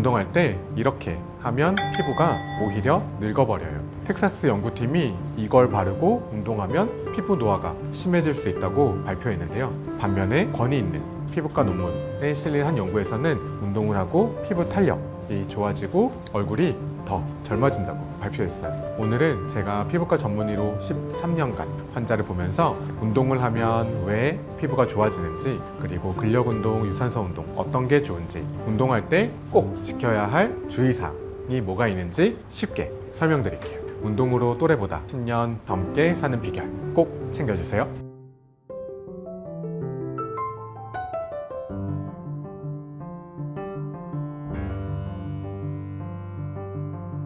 운동할 때 이렇게 하면 피부가 오히려 늙어버려요. 텍사스 연구팀이 이걸 바르고 운동하면 피부 노화가 심해질 수 있다고 발표했는데요. 반면에 권위 있는 피부과 논문에 실린 한 연구에서는 운동을 하고 피부 탄력이 좋아지고 얼굴이 더 젊어진다고 발표했어요. 오늘은 제가 피부과 전문의로 13년간 환자를 보면서 운동을 하면 왜 피부가 좋아지는지, 그리고 근력 운동, 유산소 운동 어떤 게 좋은지, 운동할 때 꼭 지켜야 할 주의사항이 뭐가 있는지 쉽게 설명드릴게요. 운동으로 또래보다 10년 젊게 사는 비결 꼭 챙겨주세요.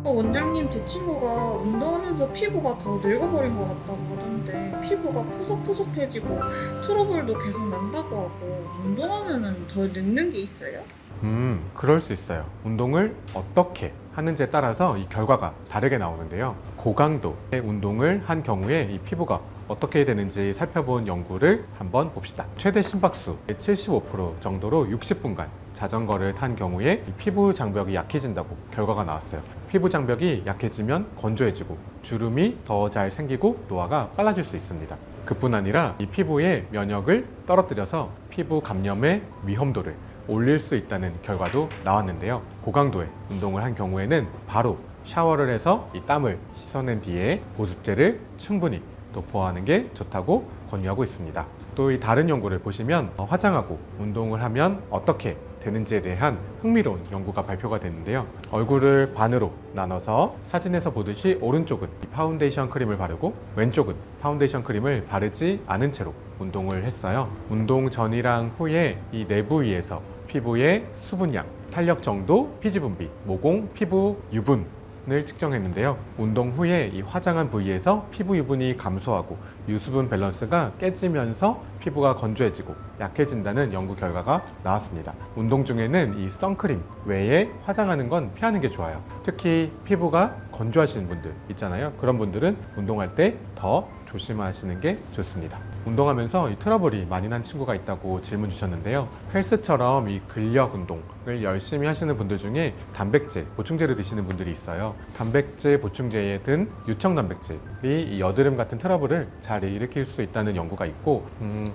원장님, 제 친구가 운동하면서 피부가 더 늙어버린 것 같다고 하던데 피부가 푸석푸석해지고 트러블도 계속 난다고 하고 운동하면은 더 늙는 게 있어요? 그럴 수 있어요. 운동을 어떻게 하는지에 따라서 이 결과가 다르게 나오는데요. 고강도의 운동을 한 경우에 이 피부가 어떻게 되는지 살펴본 연구를 한번 봅시다. 최대 심박수 75% 정도로 60분간 자전거를 탄 경우에 이 피부 장벽이 약해진다고 결과가 나왔어요. 피부 장벽이 약해지면 건조해지고 주름이 더 잘 생기고 노화가 빨라질 수 있습니다. 그뿐 아니라 이 피부의 면역을 떨어뜨려서 피부 감염의 위험도를 올릴 수 있다는 결과도 나왔는데요. 고강도의 운동을 한 경우에는 바로 샤워를 해서 이 땀을 씻어낸 뒤에 보습제를 충분히 도포하는 게 좋다고 권유하고 있습니다. 또 이 다른 연구를 보시면 화장하고 운동을 하면 어떻게 되는지에 대한 흥미로운 연구가 발표가 됐는데요. 얼굴을 반으로 나눠서 사진에서 보듯이 오른쪽은 파운데이션 크림을 바르고 왼쪽은 파운데이션 크림을 바르지 않은 채로 운동을 했어요. 운동 전이랑 후에 이 내부 위에서 피부의 수분량, 탄력 정도, 피지 분비, 모공, 피부 유분을 측정했는데요. 운동 후에 이 화장한 부위에서 피부 유분이 감소하고 유수분 밸런스가 깨지면서 피부가 건조해지고 약해진다는 연구 결과가 나왔습니다. 운동 중에는 이 선크림 외에 화장하는 건 피하는 게 좋아요. 특히 피부가 건조하시는 분들 있잖아요. 그런 분들은 운동할 때 더 조심하시는 게 좋습니다. 운동하면서 이 트러블이 많이 난 친구가 있다고 질문 주셨는데요. 헬스처럼 이 근력 운동을 열심히 하시는 분들 중에 단백질, 보충제를 드시는 분들이 있어요. 단백질 보충제에 든 유청 단백질이 이 여드름 같은 트러블을 잘 일으킬 수 있다는 연구가 있고,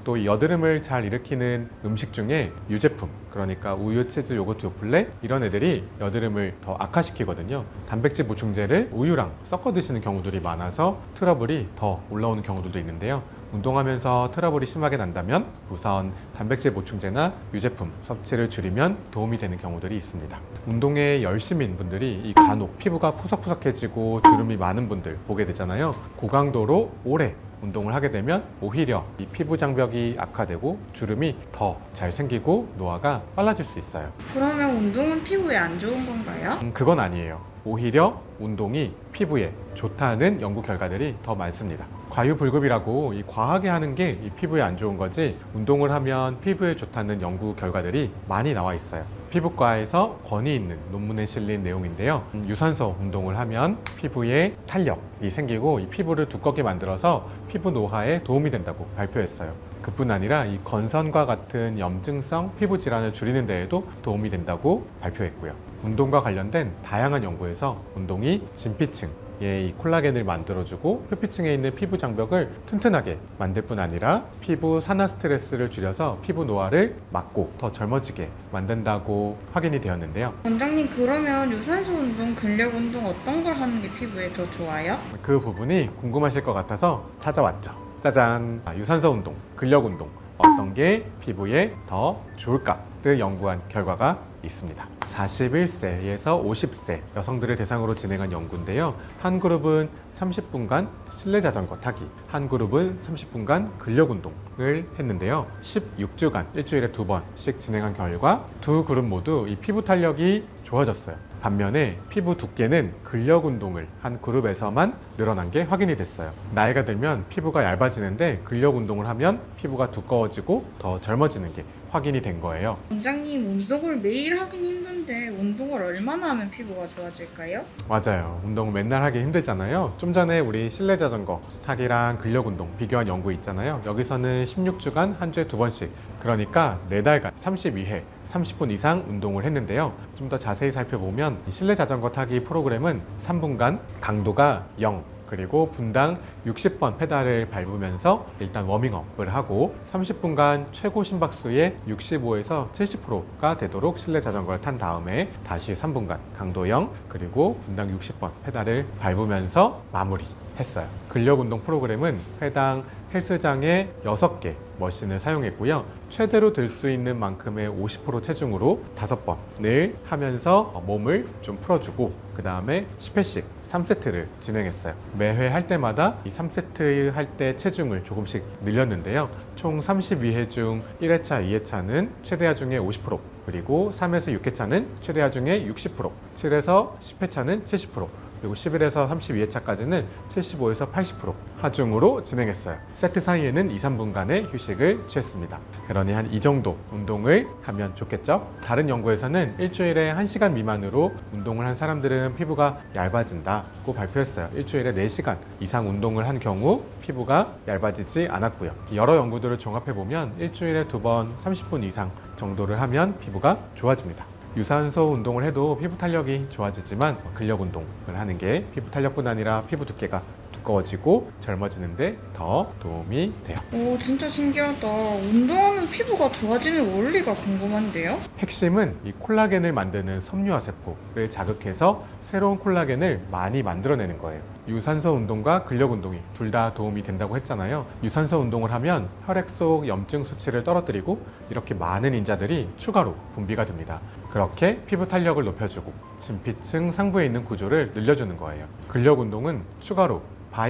또 이 여드름을 잘 일으키는 음식 중에 유제품, 그러니까 우유, 치즈, 요거트, 요플레 이런 애들이 여드름을 더 악화시키거든요. 단백질 보충제를 우유랑 섞어 드시는 경우들이 많아서 트러블이 더 올라오는 경우들도 있는데요. 운동하면서 트러블이 심하게 난다면 우선 단백질 보충제나 유제품 섭취를 줄이면 도움이 되는 경우들이 있습니다. 운동에 열심인 분들이 이 간혹 피부가 푸석푸석해지고 주름이 많은 분들 보게 되잖아요. 고강도로 오래 운동을 하게 되면 오히려 이 피부 장벽이 악화되고 주름이 더 잘 생기고 노화가 빨라질 수 있어요. 그러면 운동은 피부에 안 좋은 건가요? 그건 아니에요. 오히려 운동이 피부에 좋다는 연구 결과들이 더 많습니다. 과유불급이라고 이 과하게 하는 게 이 피부에 안 좋은 거지, 운동을 하면 피부에 좋다는 연구 결과들이 많이 나와 있어요. 피부과에서 권위 있는 논문에 실린 내용인데요. 유산소 운동을 하면 피부에 탄력이 생기고 이 피부를 두껍게 만들어서 피부 노화에 도움이 된다고 발표했어요. 그뿐 아니라 이 건선과 같은 염증성 피부 질환을 줄이는 데에도 도움이 된다고 발표했고요. 운동과 관련된 다양한 연구에서 운동이 진피층 이 콜라겐을 만들어주고 표피층에 있는 피부 장벽을 튼튼하게 만들 뿐 아니라 피부 산화 스트레스를 줄여서 피부 노화를 막고 더 젊어지게 만든다고 확인이 되었는데요. 원장님, 그러면 유산소 운동, 근력 운동 어떤 걸 하는 게 피부에 더 좋아요? 그 부분이 궁금하실 것 같아서 찾아왔죠. 짜잔! 유산소 운동, 근력 운동 어떤 게 피부에 더 좋을까를 연구한 결과가 있습니다. 41세에서 50세 여성들을 대상으로 진행한 연구인데요. 한 그룹은 30분간 실내 자전거 타기, 한 그룹은 30분간 근력 운동을 했는데요. 16주간 일주일에 2번씩 진행한 결과 두 그룹 모두 이 피부 탄력이 좋아졌어요. 반면에 피부 두께는 근력 운동을 한 그룹에서만 늘어난 게 확인이 됐어요. 나이가 들면 피부가 얇아지는데 근력 운동을 하면 피부가 두꺼워지고 더 젊어지는 게 확인이 된 거예요. 원장님, 운동을 매일 하긴 힘든데 운동을 얼마나 하면 피부가 좋아질까요? 맞아요. 운동 맨날 하기 힘들잖아요. 좀 전에 우리 실내 자전거 타기랑 근력 운동 비교한 연구 있잖아요. 여기서는 16주간 한 주에 2번씩, 그러니까 4달간 32회 30분 이상 운동을 했는데요. 좀 더 자세히 살펴보면 이 실내 자전거 타기 프로그램은 3분간 강도가 0, 그리고 분당 60번 페달을 밟으면서 일단 워밍업을 하고 30분간 최고 심박수의 65에서 70%가 되도록 실내 자전거를 탄 다음에 다시 3분간 강도 0, 그리고 분당 60번 페달을 밟으면서 마무리했어요. 근력 운동 프로그램은 해당 헬스장에 6개 머신을 사용했고요. 최대로 들 수 있는 만큼의 50% 체중으로 5번을 하면서 몸을 좀 풀어주고 그 다음에 10회씩 3세트를 진행했어요. 매회 할 때마다 이 3세트 할 때 체중을 조금씩 늘렸는데요. 총 32회 중 1회차, 2회차는 최대 하중의 50%, 그리고 3에서 6회차는 최대 하중의 60%, 7에서 10회차는 70%, 그리고 11에서 32회차까지는 75에서 80% 하중으로 진행했어요. 세트 사이에는 2, 3분간의 휴식을 취했습니다. 그러니 한 이 정도 운동을 하면 좋겠죠? 다른 연구에서는 일주일에 1시간 미만으로 운동을 한 사람들은 피부가 얇아진다고 발표했어요. 일주일에 4시간 이상 운동을 한 경우 피부가 얇아지지 않았고요. 여러 연구들을 종합해보면 일주일에 2번 30분 이상 정도를 하면 피부가 좋아집니다. 유산소 운동을 해도 피부 탄력이 좋아지지만 근력 운동을 하는 게 피부 탄력뿐 아니라 피부 두께가 두꺼워지고 젊어지는데 더 도움이 돼요. 오, 진짜 신기하다. 운동하면 피부가 좋아지는 원리가 궁금한데요? 핵심은 이 콜라겐을 만드는 섬유화 세포를 자극해서 새로운 콜라겐을 많이 만들어내는 거예요. 유산소 운동과 근력 운동이 둘 다 도움이 된다고 했잖아요. 유산소 운동을 하면 혈액 속 염증 수치를 떨어뜨리고 이렇게 많은 인자들이 추가로 분비가 됩니다. 그렇게 피부 탄력을 높여주고 진피층 상부에 있는 구조를 늘려주는 거예요. 근력 운동은 추가로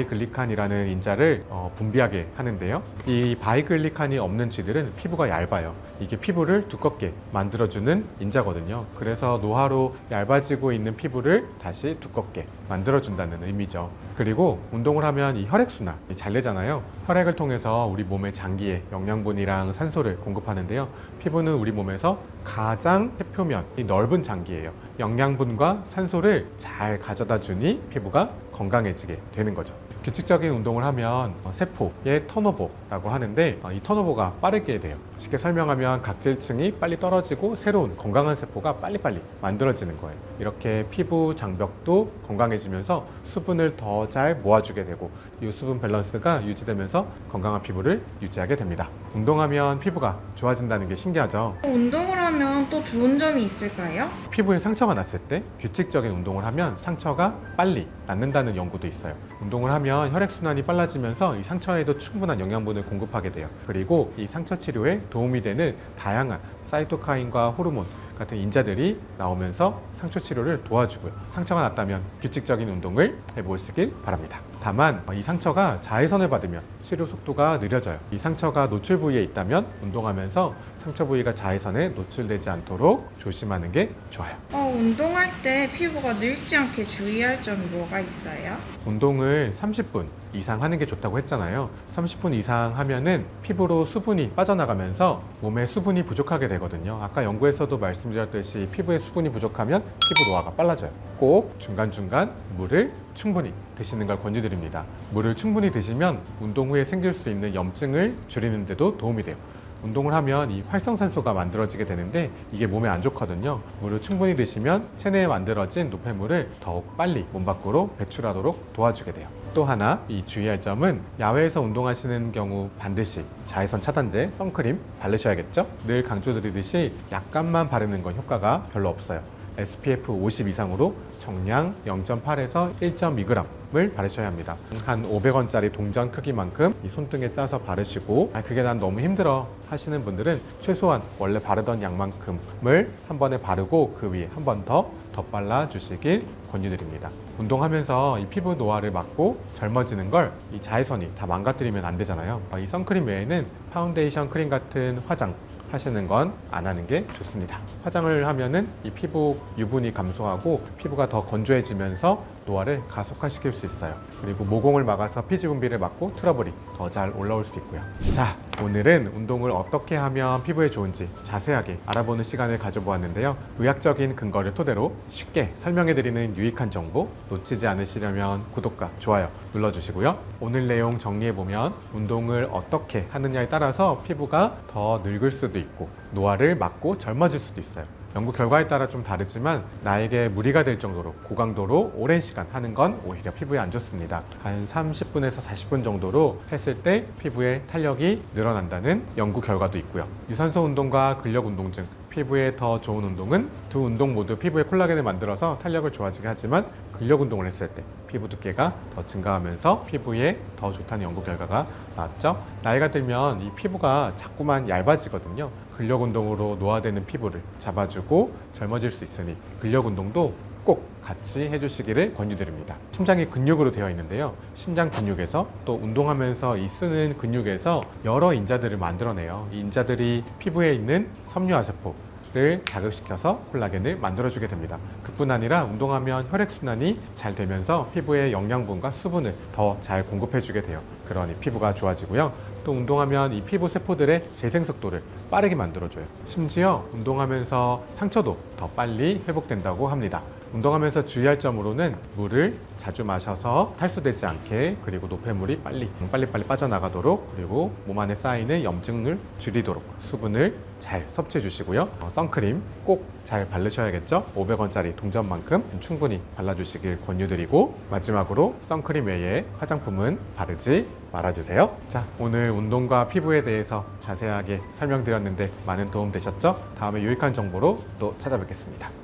바이글리칸이라는 인자를 분비하게 하는데요. 이 바이글리칸이 없는 쥐들은 피부가 얇아요. 이게 피부를 두껍게 만들어주는 인자거든요. 그래서 노화로 얇아지고 있는 피부를 다시 두껍게 만들어준다는 의미죠. 그리고 운동을 하면 이 혈액순환이 잘 되잖아요. 혈액을 통해서 우리 몸의 장기에 영양분이랑 산소를 공급하는데요. 피부는 우리 몸에서 가장 세표면이 넓은 장기예요. 영양분과 산소를 잘 가져다 주니 피부가 건강해지게 되는 거죠. 규칙적인 운동을 하면 세포의 턴오버라고 하는데 이 턴오버가 빠르게 돼요. 쉽게 설명하면 각질층이 빨리 떨어지고 새로운 건강한 세포가 빨리빨리 만들어지는 거예요. 이렇게 피부 장벽도 건강해지면서 수분을 더 잘 모아주게 되고 이 수분 밸런스가 유지되면서 건강한 피부를 유지하게 됩니다. 운동하면 피부가 좋아진다는 게 신기하죠? 운동을 하면 또 좋은 점이 있을까요? 피부에 상처가 났을 때 규칙적인 운동을 하면 상처가 빨리 낫는다는 연구도 있어요. 운동을 하면 혈액순환이 빨라지면서 이 상처에도 충분한 영양분을 공급하게 돼요. 그리고 이 상처 치료에 도움이 되는 다양한 사이토카인과 호르몬 같은 인자들이 나오면서 상처 치료를 도와주고요. 상처가 났다면 규칙적인 운동을 해보시길 바랍니다. 다만 이 상처가 자외선을 받으면 치료 속도가 느려져요. 이 상처가 노출 부위에 있다면 운동하면서 상처 부위가 자외선에 노출되지 않도록 조심하는 게 좋아요. 운동할 때 피부가 늙지 않게 주의할 점이 뭐가 있어요? 운동을 30분 이상 하는 게 좋다고 했잖아요. 30분 이상 하면은 피부로 수분이 빠져나가면서 몸에 수분이 부족하게 되거든요. 아까 연구에서도 말씀드렸듯이 피부에 수분이 부족하면 피부 노화가 빨라져요. 꼭 중간중간 물을 충분히 드시는 걸 권유드립니다. 물을 충분히 드시면 운동 후에 생길 수 있는 염증을 줄이는 데도 도움이 돼요. 운동을 하면 이 활성산소가 만들어지게 되는데 이게 몸에 안 좋거든요. 물을 충분히 드시면 체내에 만들어진 노폐물을 더욱 빨리 몸 밖으로 배출하도록 도와주게 돼요. 또 하나 이 주의할 점은 야외에서 운동하시는 경우 반드시 자외선 차단제, 선크림 바르셔야겠죠? 늘 강조드리듯이 약간만 바르는 건 효과가 별로 없어요. SPF 50 이상으로 정량 0.8에서 1.2g을 바르셔야 합니다. 한 500원짜리 동전 크기만큼 이 손등에 짜서 바르시고 그게 난 너무 힘들어 하시는 분들은 최소한 원래 바르던 양만큼을 한 번에 바르고 그 위에 한 번 더 덧발라 주시길 권유드립니다. 운동하면서 이 피부 노화를 막고 젊어지는 걸 이 자외선이 다 망가뜨리면 안 되잖아요. 이 선크림 외에는 파운데이션 크림 같은 화장 하시는 건 안 하는 게 좋습니다. 화장을 하면은 이 피부 유분이 감소하고 피부가 더 건조해지면서 노화를 가속화시킬 수 있어요. 그리고 모공을 막아서 피지 분비를 막고 트러블이 더 잘 올라올 수 있고요. 자, 오늘은 운동을 어떻게 하면 피부에 좋은지 자세하게 알아보는 시간을 가져보았는데요. 의학적인 근거를 토대로 쉽게 설명해드리는 유익한 정보 놓치지 않으시려면 구독과 좋아요 눌러주시고요. 오늘 내용 정리해보면 운동을 어떻게 하느냐에 따라서 피부가 더 늙을 수도 있고 노화를 막고 젊어질 수도 있어요. 연구 결과에 따라 좀 다르지만 나에게 무리가 될 정도로 고강도로 오랜 시간 하는 건 오히려 피부에 안 좋습니다. 한 30분에서 40분 정도로 했을 때 피부에 탄력이 늘어난다는 연구 결과도 있고요. 유산소 운동과 근력 운동 중 피부에 더 좋은 운동은 두 운동 모두 피부에 콜라겐을 만들어서 탄력을 좋아지게 하지만 근력 운동을 했을 때 피부 두께가 더 증가하면서 피부에 더 좋다는 연구 결과가 나왔죠. 나이가 들면 이 피부가 자꾸만 얇아지거든요. 근력 운동으로 노화되는 피부를 잡아주고 젊어질 수 있으니 근력 운동도 꼭 같이 해주시기를 권유드립니다. 심장이 근육으로 되어 있는데요. 심장 근육에서 또 운동하면서 이 쓰는 근육에서 여러 인자들을 만들어내요. 이 인자들이 피부에 있는 섬유화세포를 자극시켜서 콜라겐을 만들어주게 됩니다. 그뿐 아니라 운동하면 혈액순환이 잘 되면서 피부에 영양분과 수분을 더 잘 공급해주게 돼요. 그러니 피부가 좋아지고요. 또 운동하면 이 피부 세포들의 재생 속도를 빠르게 만들어줘요. 심지어 운동하면서 상처도 더 빨리 회복된다고 합니다. 운동하면서 주의할 점으로는 물을 자주 마셔서 탈수되지 않게, 그리고 노폐물이 빨리 빠져나가도록, 그리고 몸 안에 쌓이는 염증을 줄이도록 수분을 잘 섭취해 주시고요. 선크림 꼭 잘 바르셔야겠죠. 500원짜리 동전만큼 충분히 발라주시길 권유드리고, 마지막으로 선크림 외에 화장품은 바르지 말아주세요. 자, 오늘 운동과 피부에 대해서 자세하게 설명드렸는데 많은 도움 되셨죠? 다음에 유익한 정보로 또 찾아뵙겠습니다.